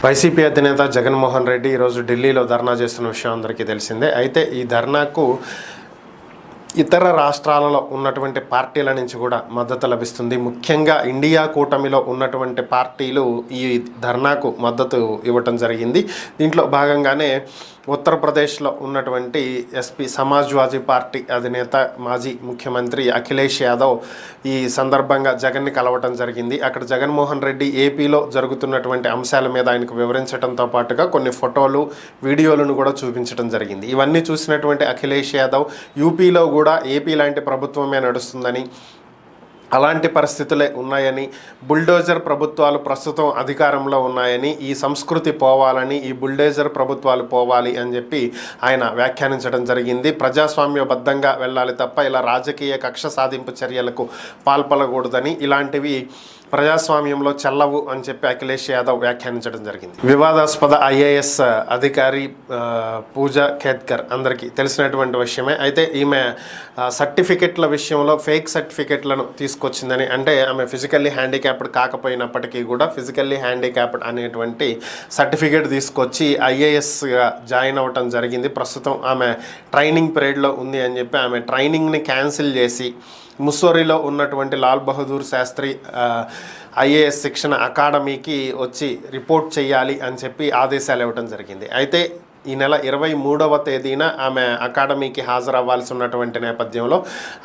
YCP అధినేత జగన్మోహన్ రెడ్డి ఈరోజు ఢిల్లీలో ధర్నా చేస్తున్న విషయం అందరికీ తెలిసిందే. అయితే ఈ ధర్నాకు ఇతర రాష్ట్రాలలో ఉన్నటువంటి పార్టీల నుంచి కూడా మద్దతు లభిస్తుంది. ముఖ్యంగా ఇండియా కూటమిలో ఉన్నటువంటి పార్టీలు ఈ ధర్నాకు మద్దతు ఇవ్వటం జరిగింది. దీంట్లో భాగంగానే ఉత్తరప్రదేశ్లో ఉన్నటువంటి సమాజ్వాదీ పార్టీ అధినేత మాజీ ముఖ్యమంత్రి అఖిలేష్ యాదవ్ ఈ సందర్భంగా జగన్ని కలవటం జరిగింది. అక్కడ జగన్మోహన్ రెడ్డి ఏపీలో జరుగుతున్నటువంటి అంశాల మీద ఆయనకు వివరించడంతో పాటుగా కొన్ని ఫోటోలు వీడియోలను కూడా చూపించడం జరిగింది. ఇవన్నీ చూసినటువంటి అఖిలేష్ యాదవ్ యూపీలో కూడా ఏపీ లాంటి ప్రభుత్వమే నడుస్తుందని, అలాంటి పరిస్థితులే ఉన్నాయని, బుల్డోజర్ ప్రభుత్వాలు ప్రస్తుతం అధికారంలో ఉన్నాయని, ఈ సంస్కృతి పోవాలని, ఈ బుల్డోజర్ ప్రభుత్వాలు పోవాలి అని చెప్పి ఆయన వ్యాఖ్యానించడం జరిగింది. ప్రజాస్వామ్యబద్ధంగా వెళ్ళాలి తప్ప ఇలా రాజకీయ కక్ష సాధింపు చర్యలకు పాల్పడకూడదని, ఇలాంటివి ప్రజాస్వామ్యంలో చెల్లవు అని చెప్పి అఖిలేష్ యాదవ్ వ్యాఖ్యానించడం జరిగింది. వివాదాస్పద ఐఏఎస్ అధికారి పూజా ఖేద్కర్ అందరికీ తెలిసినటువంటి విషయమే. అయితే ఈమె సర్టిఫికెట్ల విషయంలో ఫేక్ సర్టిఫికెట్లను తీసుకొచ్చిందని, అంటే ఆమె ఫిజికల్లీ హ్యాండిక్యాప్డ్ కాకపోయినప్పటికీ కూడా ఫిజికల్లీ హ్యాండిక్యాప్డ్ అనేటువంటి సర్టిఫికేట్ తీసుకొచ్చి ఐఏఎస్గా జాయిన్ అవ్వటం జరిగింది. ప్రస్తుతం ఆమె ట్రైనింగ్ పీరియడ్లో ఉంది అని చెప్పి ఆమె ట్రైనింగ్ని క్యాన్సిల్ చేసి ముస్సోరీలో ఉన్నటువంటి లాల్ బహదూర్ శాస్త్రి ఐఏఎస్ శిక్షణ అకాడమీకి వచ్చి రిపోర్ట్ చేయాలి అని చెప్పి ఆదేశాలు ఇవ్వడం జరిగింది. అయితే ఈ నెల 23వ తేదీన ఆమె అకాడమీకి హాజరవ్వాల్సి ఉన్నటువంటి నేపథ్యంలో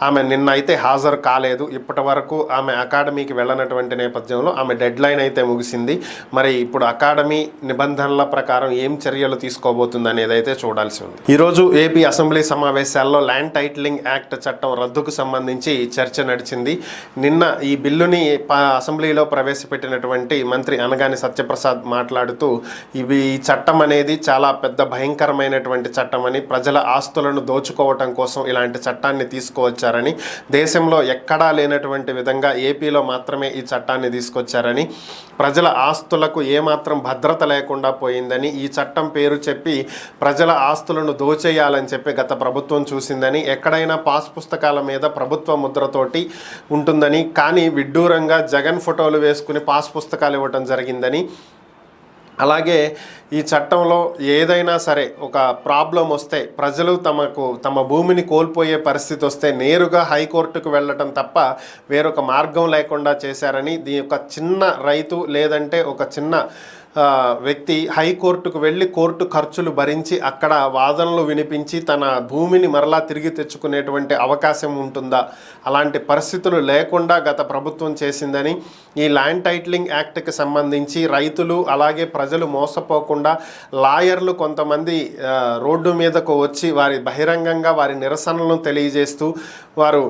ఆమె నిన్న అయితే హాజరు కాలేదు. ఇప్పటి వరకు ఆమె అకాడమీకి వెళ్ళనటువంటి నేపథ్యంలో ఆమె డెడ్లైన్ అయితే ముగిసింది. మరి ఇప్పుడు అకాడమీ నిబంధనల ప్రకారం ఏం చర్యలు తీసుకోబోతుంది అనేది అయితే చూడాల్సి ఉంది. ఈరోజు ఏపీ అసెంబ్లీ సమావేశాల్లో ల్యాండ్ టైటిలింగ్ యాక్ట్ చట్టం రద్దుకు సంబంధించి చర్చ నడిచింది. నిన్న ఈ బిల్లుని అసెంబ్లీలో ప్రవేశపెట్టినటువంటి మంత్రి అనగాని సత్యప్రసాద్ మాట్లాడుతూ ఈ చట్టం అనేది చాలా పెద్ద భయంకరమైనటువంటి చట్టం అని, ప్రజల ఆస్తులను దోచుకోవటం కోసం ఇలాంటి చట్టాన్ని తీసుకువచ్చారని, దేశంలో ఎక్కడా లేనటువంటి విధంగా ఏపీలో మాత్రమే ఈ చట్టాన్ని తీసుకొచ్చారని, ప్రజల ఆస్తులకు ఏమాత్రం భద్రత లేకుండా పోయిందని, ఈ చట్టం పేరు చెప్పి ప్రజల ఆస్తులను దోచేయాలని చెప్పి గత ప్రభుత్వం చూసిందని, ఎక్కడైనా పాస్ పుస్తకాల మీద ప్రభుత్వ ముద్రతోటి ఉంటుందని, కానీ విడ్డూరంగా జగన్ ఫోటోలు వేసుకుని పాస్ పుస్తకాలు ఇవ్వటం జరిగిందని, అలాగే ఈ చట్టంలో ఏదైనా సరే ఒక ప్రాబ్లం వస్తే ప్రజలు తమ భూమిని కోల్పోయే పరిస్థితి వస్తే నేరుగా హైకోర్టుకు వెళ్ళటం తప్ప వేరొక మార్గం లేకుండా చేశారని, దీని ఒక చిన్న రైతు లేదంటే ఒక చిన్న వ్యక్తి హైకోర్టుకు వెళ్ళి కోర్టు ఖర్చులు భరించి అక్కడ వాదనలు వినిపించి తన భూమిని మరలా తిరిగి తెచ్చుకునేటువంటి అవకాశం ఉంటుందా? అలాంటి పరిస్థితులు లేకుండా గత ప్రభుత్వం చేసిందని, ఈ ల్యాండ్ టైటిలింగ్ యాక్ట్కి సంబంధించి రైతులు అలాగే ప్రజలు మోసపోకుండా లాయర్లు కొంతమంది రోడ్డు మీదకు వచ్చి బహిరంగంగా వారి నిరసనలను తెలియజేస్తూ వారు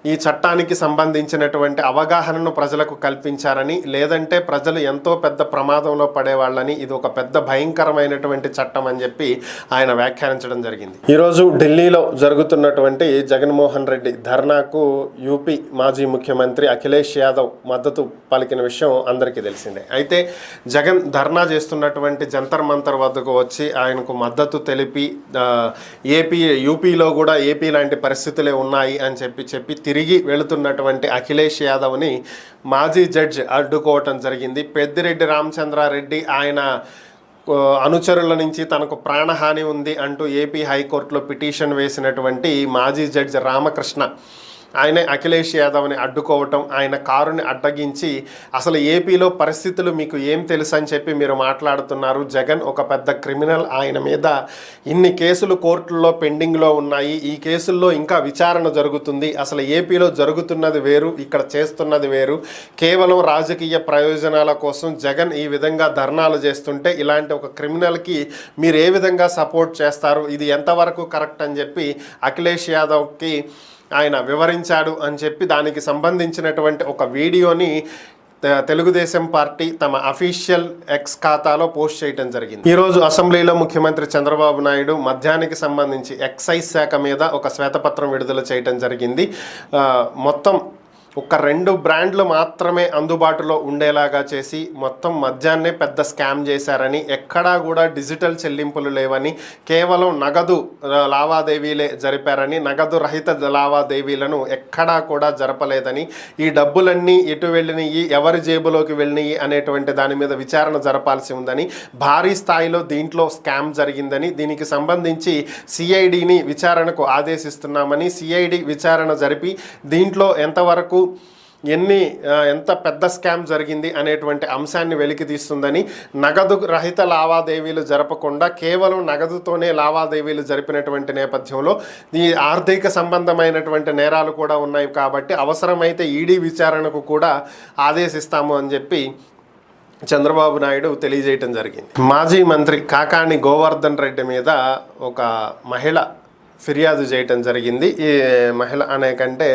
ఈ చట్టానికి సంబంధించినటువంటి అవగాహనను ప్రజలకు కల్పించారని, లేదంటే ప్రజలు ఎంతో పెద్ద ప్రమాదంలో పడేవాళ్ళని, ఇది ఒక పెద్ద భయంకరమైనటువంటి చట్టం అని చెప్పి ఆయన వ్యాఖ్యానించడం జరిగింది. ఈరోజు ఢిల్లీలో జరుగుతున్నటువంటి జగన్మోహన్ రెడ్డి ధర్నాకు యూపీ మాజీ ముఖ్యమంత్రి అఖిలేష్ యాదవ్ మద్దతు పలికిన విషయం అందరికీ తెలిసిందే. అయితే జగన్ ధర్నా చేస్తున్నటువంటి జంతర్ మంతర్ వద్దకు వచ్చి ఆయనకు మద్దతు తెలిపి యూపీలో కూడా ఏపీ లాంటి పరిస్థితులే ఉన్నాయి అని చెప్పి తిరిగి వెళుతున్నటువంటి అఖిలేష్ యాదవ్ని మాజీ జడ్జ్ అడ్డుకోవటం జరిగింది. పెద్దిరెడ్డి రామచంద్రారెడ్డి ఆయన అనుచరుల నుంచి తనకు ప్రాణహాని ఉంది అంటూ ఏపీ హైకోర్టులో పిటిషన్ వేసినటువంటి మాజీ జడ్జ్ రామకృష్ణ ఆయనే అఖిలేష్ యాదవ్ని అడ్డుకోవటం, ఆయన కారుని అడ్డగించి అసలు ఏపీలో పరిస్థితులు మీకు ఏం తెలుసు అని చెప్పి మీరు మాట్లాడుతున్నారు, జగన్ ఒక పెద్ద క్రిమినల్, ఆయన మీద ఇన్ని కేసులు కోర్టుల్లో పెండింగ్లో ఉన్నాయి, ఈ కేసుల్లో ఇంకా విచారణ జరుగుతుంది, అసలు ఏపీలో జరుగుతున్నది వేరు, ఇక్కడ చేస్తున్నది వేరు, కేవలం రాజకీయ ప్రయోజనాల కోసం జగన్ ఈ విధంగా ధర్నాలు చేస్తుంటే ఇలాంటి ఒక క్రిమినల్కి మీరు ఏ విధంగా సపోర్ట్ చేస్తారు, ఇది ఎంతవరకు కరెక్ట్ అని చెప్పి అఖిలేష్ యాదవ్కి ఆయన వివరించాడు అని చెప్పి దానికి సంబంధించినటువంటి ఒక వీడియోని తెలుగుదేశం పార్టీ తమ అఫీషియల్ ఎక్స్ ఖాతాలో పోస్ట్ చేయడం జరిగింది. ఈరోజు అసెంబ్లీలో ముఖ్యమంత్రి చంద్రబాబు నాయుడు మద్యానికి సంబంధించి ఎక్సైజ్ శాఖ మీద ఒక శ్వేతపత్రం విడుదల చేయడం జరిగింది. మొత్తం ఒక 2 బ్రాండ్లు మాత్రమే అందుబాటులో ఉండేలాగా చేసి మొత్తం మద్యాన్నే పెద్ద స్కామ్ చేశారని, ఎక్కడా కూడా డిజిటల్ చెల్లింపులు లేవని, కేవలం నగదు లావాదేవీలే జరిపారని, నగదు రహిత లావాదేవీలను ఎక్కడా కూడా జరపలేదని, ఈ డబ్బులన్నీ ఎటు వెళ్ళినాయి, ఎవరి జేబులోకి వెళ్ళినాయి అనేటువంటి దాని మీద విచారణ జరపాల్సి ఉందని, భారీ స్థాయిలో దీంట్లో స్కామ్ జరిగిందని, దీనికి సంబంధించి సిఐడిని విచారణకు ఆదేశిస్తున్నామని, సిఐడి విచారణ జరిపి దీంట్లో ఎంతవరకు ఎంత పెద్ద స్కామ్ జరిగింది అనేటువంటి అంశాన్ని వెలికి తీస్తుందని, నగదు రహిత లావాదేవీలు జరపకుండా కేవలం నగదుతోనే లావాదేవీలు జరిపినటువంటి నేపథ్యంలో ఈ ఆర్థిక సంబంధమైనటువంటి నేరాలు కూడా ఉన్నాయి కాబట్టి అవసరమైతే ఈడీ విచారణకు కూడా ఆదేశిస్తాము అని చెప్పి చంద్రబాబు నాయుడు తెలియజేయటం జరిగింది. మాజీ మంత్రి కాకాణి గోవర్ధన్ రెడ్డి మీద ఒక మహిళ ఫిర్యాదు చేయటం జరిగింది. ఈ మహిళ అనే కంటే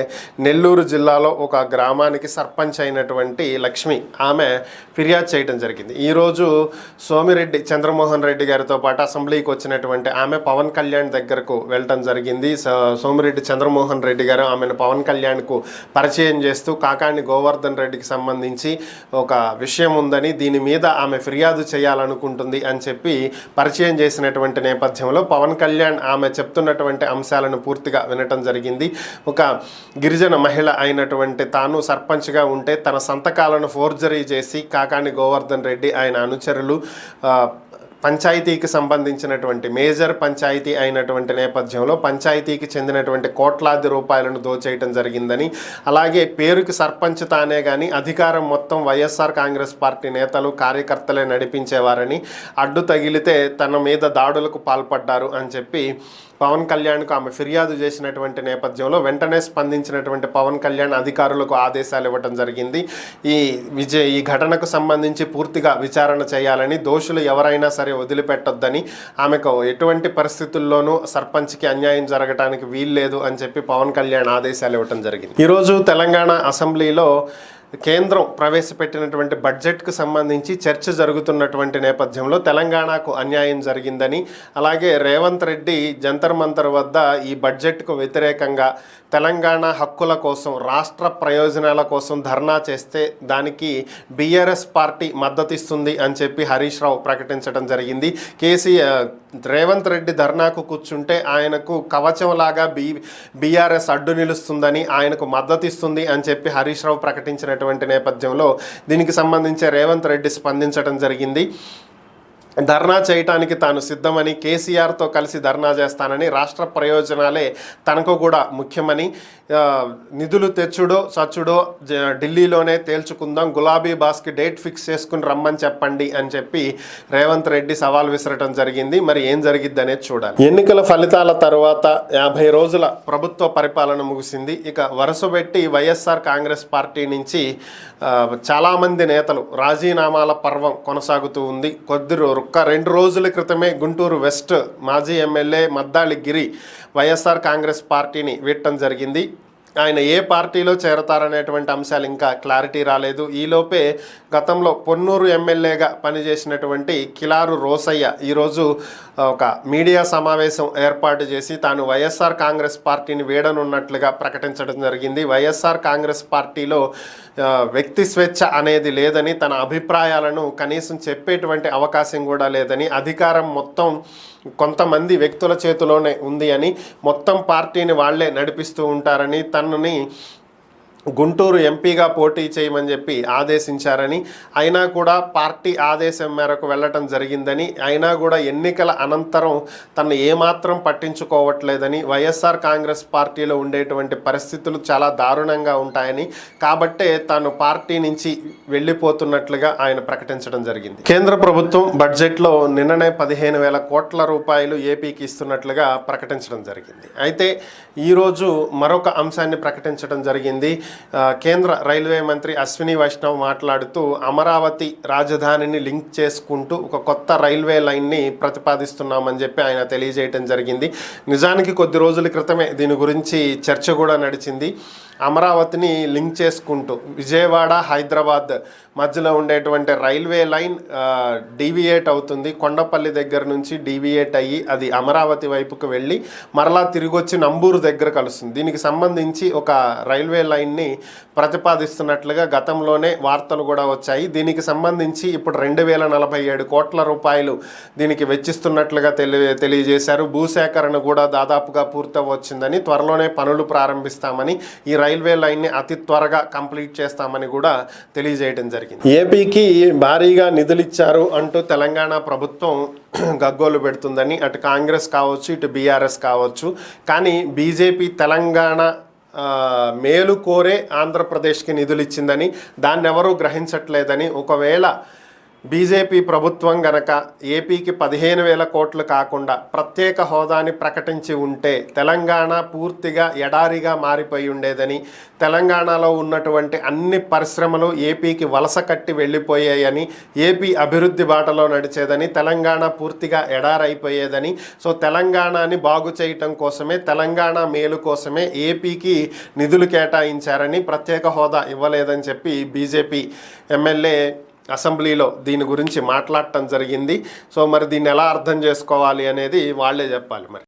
నెల్లూరు జిల్లాలో ఒక గ్రామానికి సర్పంచ్ అయినటువంటి లక్ష్మి, ఆమె ఫిర్యాదు చేయటం జరిగింది. ఈరోజు సోమిరెడ్డి చంద్రమోహన్ రెడ్డి గారితో పాటు అసెంబ్లీకి వచ్చినటువంటి ఆమె పవన్ కళ్యాణ్ దగ్గరకు వెళ్ళటం జరిగింది. సోమిరెడ్డి చంద్రమోహన్ రెడ్డి గారు ఆమెను పవన్ కళ్యాణ్కు పరిచయం చేస్తూ కాకాణి గోవర్ధన్ రెడ్డికి సంబంధించి ఒక విషయం ఉందని, దీని మీద ఆమె ఫిర్యాదు చేయాలనుకుంటుంది అని చెప్పి పరిచయం చేసినటువంటి నేపథ్యంలో పవన్ కళ్యాణ్ ఆమె చెప్తున్నటువంటి అంశాలను పూర్తిగా వినటం జరిగింది. ఒక గిరిజన మహిళ అయినటువంటి తాను సర్పంచ్గా ఉంటే తన సంతకాలను ఫోర్జరీ చేసి కాకాణి గోవర్ధన్ రెడ్డి ఆయన అనుచరులు పంచాయతీకి సంబంధించినటువంటి మేజర్ పంచాయతీ అయినటువంటి నేపథ్యంలో పంచాయతీకి చెందినటువంటి కోట్లాది రూపాయలను దోచేయటం జరిగిందని, అలాగే పేరుకి సర్పంచ్ తానే కానీ అధికారం మొత్తం వైఎస్ఆర్ కాంగ్రెస్ పార్టీ నేతలు కార్యకర్తలే నడిపించేవారని, అడ్డు తగిలితే తన మీద దాడులకు పాల్పడ్డారు అని చెప్పి పవన్ కళ్యాణ్కు ఆమె ఫిర్యాదు చేసినటువంటి నేపథ్యంలో వెంటనే స్పందించినటువంటి పవన్ కళ్యాణ్ అధికారులకు ఆదేశాలు ఇవ్వటం జరిగింది. ఈ ఘటనకు సంబంధించి పూర్తిగా విచారణ చేయాలని, దోషులు ఎవరైనా సరే వదిలిపెట్టొద్దని, ఆమెకు ఎటువంటి పరిస్థితుల్లోనూ సర్పంచ్కి అన్యాయం జరగడానికి వీల్లేదు అని చెప్పి పవన్ కళ్యాణ్ ఆదేశాలు ఇవ్వటం జరిగింది. ఈరోజు తెలంగాణ అసెంబ్లీలో కేంద్రం ప్రవేశపెట్టినటువంటి బడ్జెట్కు సంబంధించి చర్చ జరుగుతున్నటువంటి నేపథ్యంలో తెలంగాణకు అన్యాయం జరిగిందని, అలాగే రేవంత్ రెడ్డి జంతర్ మంతర్ వద్ద ఈ బడ్జెట్కు వ్యతిరేకంగా తెలంగాణ హక్కుల కోసం, రాష్ట్ర ప్రయోజనాల కోసం ధర్నా చేస్తే దానికి బీఆర్ఎస్ పార్టీ మద్దతిస్తుంది అని చెప్పి హరీష్ రావు ప్రకటించడం జరిగింది. రేవంత్ రెడ్డి ధర్నాకు కూర్చుంటే ఆయనకు కవచంలాగా బీఆర్ఎస్ అడ్డు నిలుస్తుందని, ఆయనకు మద్దతిస్తుంది అని చెప్పి హరీష్ రావు ప్రకటించినటువంటి నేపథ్యంలో దీనికి సంబంధించి రేవంత్ రెడ్డి స్పందించడం జరిగింది. ధర్నా చేయటానికి తాను సిద్ధమని, కేసీఆర్తో కలిసి ధర్నా చేస్తానని, రాష్ట్ర ప్రయోజనాలే తనకు కూడా ముఖ్యమని, నిధులు తెచ్చుడో చచ్చుడో ఢిల్లీలోనే తేల్చుకుందాం, గులాబీ బాస్కి డేట్ ఫిక్స్ చేసుకుని రమ్మని చెప్పండి అని చెప్పి రేవంత్ రెడ్డి సవాల్ విసరటం జరిగింది. మరి ఏం జరిగిద్ది అనేది చూడాలి. ఎన్నికల ఫలితాల తర్వాత 50 రోజుల ప్రభుత్వ పరిపాలన ముగిసింది. ఇక వరుసపెట్టి వైఎస్ఆర్ కాంగ్రెస్ పార్టీ నుంచి చాలామంది నేతలు రాజీనామాల పర్వం కొనసాగుతూ ఉంది. 2 రోజుల క్రితమే గుంటూరు వెస్ట్ మాజీ ఎమ్మెల్యే మద్దాళి గిరి వైఎస్ఆర్ కాంగ్రెస్ పార్టీని వీడటం జరిగింది. ఆయన ఏ పార్టీలో చేరతారనేటువంటి అంశాలు ఇంకా క్లారిటీ రాలేదు. ఈలోపే గతంలో పొన్నూరు ఎమ్మెల్యేగా పనిచేసినటువంటి కిలారు రోసయ్య ఈరోజు ఒక మీడియా సమావేశం ఏర్పాటు చేసి తాను వైఎస్ఆర్ కాంగ్రెస్ పార్టీని వీడనున్నట్లుగా ప్రకటించడం జరిగింది. వైఎస్ఆర్ కాంగ్రెస్ పార్టీలో వ్యక్తి స్వేచ్ఛ అనేది లేదని, తన అభిప్రాయాలను కనీసం చెప్పేటువంటి అవకాశం కూడా లేదని, అధికారం మొత్తం కొంతమంది వ్యక్తుల చేతిలోనే ఉంది అని, మొత్తం పార్టీని వాళ్లే నడిపిస్తూ ఉంటారని, తనని గుంటూరు ఎంపీగా పోటీ చేయమని చెప్పి ఆదేశించారని, అయినా కూడా పార్టీ ఆదేశం మేరకు వెళ్ళటం జరిగిందని, అయినా కూడా ఎన్నికల అనంతరం తను ఏమాత్రం పట్టించుకోవట్లేదని, వైఎస్ఆర్ కాంగ్రెస్ పార్టీలో ఉండేటువంటి పరిస్థితులు చాలా దారుణంగా ఉంటాయని, కాబట్టే తాను పార్టీ నుంచి వెళ్ళిపోతున్నట్లుగా ఆయన ప్రకటించడం జరిగింది. కేంద్ర ప్రభుత్వం బడ్జెట్లో నిన్ననే 15,000 కోట్ల రూపాయలు ఏపీకి ఇస్తున్నట్లుగా ప్రకటించడం జరిగింది. అయితే ఈరోజు మరొక అంశాన్ని ప్రకటించడం జరిగింది. కేంద్ర రైల్వే మంత్రి అశ్విని వైష్ణవ్ మాట్లాడుతూ అమరావతి రాజధానిని లింక్ చేసుకుంటూ ఒక కొత్త రైల్వే లైన్ని ప్రతిపాదిస్తున్నామని చెప్పి ఆయన తెలియజేయటం జరిగింది. నిజానికి కొద్ది రోజుల క్రితమే దీని గురించి చర్చ కూడా నడిచింది. అమరావతిని లింక్ చేసుకుంటూ విజయవాడ హైదరాబాద్ మధ్యలో ఉండేటువంటి రైల్వే లైన్ డీవియేట్ అవుతుంది. కొండపల్లి దగ్గర నుంచి డీవియేట్ అయ్యి అది అమరావతి వైపుకు వెళ్ళి మరలా తిరిగి వచ్చి నంబూరు దగ్గర కలుస్తుంది. దీనికి సంబంధించి ఒక రైల్వే లైన్ని ప్రతిపాదిస్తున్నట్లుగా గతంలోనే వార్తలు కూడా వచ్చాయి. దీనికి సంబంధించి ఇప్పుడు 2047 కోట్ల రూపాయలు దీనికి వెచ్చిస్తున్నట్లుగా తెలియజేశారు. భూసేకరణ కూడా దాదాపుగా పూర్తవచ్చిందని, త్వరలోనే పనులు ప్రారంభిస్తామని, ఈ రైల్వే లైన్ని అతి త్వరగా కంప్లీట్ చేస్తామని కూడా తెలియజేయడం జరిగింది. ఏపీకి భారీగా నిధులు ఇచ్చారు అంటూ తెలంగాణ ప్రభుత్వం గగ్గోలు పెడుతుందని అటు కాంగ్రెస్ కావచ్చు ఇటు బీఆర్ఎస్ కావచ్చు. కానీ బీజేపీ తెలంగాణ మేలు కోరే ఆంధ్రప్రదేశ్కి నిధులు ఇచ్చిందని, దాన్ని ఎవరూ గ్రహించట్లేదని, ఒకవేళ బీజేపీ ప్రభుత్వం గనక ఏపీకి 15,000 కోట్లు కాకుండా ప్రత్యేక హోదాని ప్రకటించి ఉంటే తెలంగాణ పూర్తిగా ఎడారిగా మారిపోయి ఉండేదని, తెలంగాణలో ఉన్నటువంటి అన్ని పరిశ్రమలు ఏపీకి వలస కట్టి వెళ్ళిపోయాయని, ఏపీ అభివృద్ధి బాటలో నడిచేదని, తెలంగాణ పూర్తిగా ఎడారైపోయేదని, సో తెలంగాణని బాగు చేయటం కోసమే, తెలంగాణ మేలు కోసమే ఏపీకి నిధులు కేటాయించారని, ప్రత్యేక హోదా ఇవ్వలేదని చెప్పి బీజేపీ ఎమ్మెల్యే అసెంబ్లీలో దీని గురించి మాట్లాడటం జరిగింది. సో మరి దీన్ని ఎలా అర్థం చేసుకోవాలి అనేది వాళ్ళే చెప్పాలి. మరి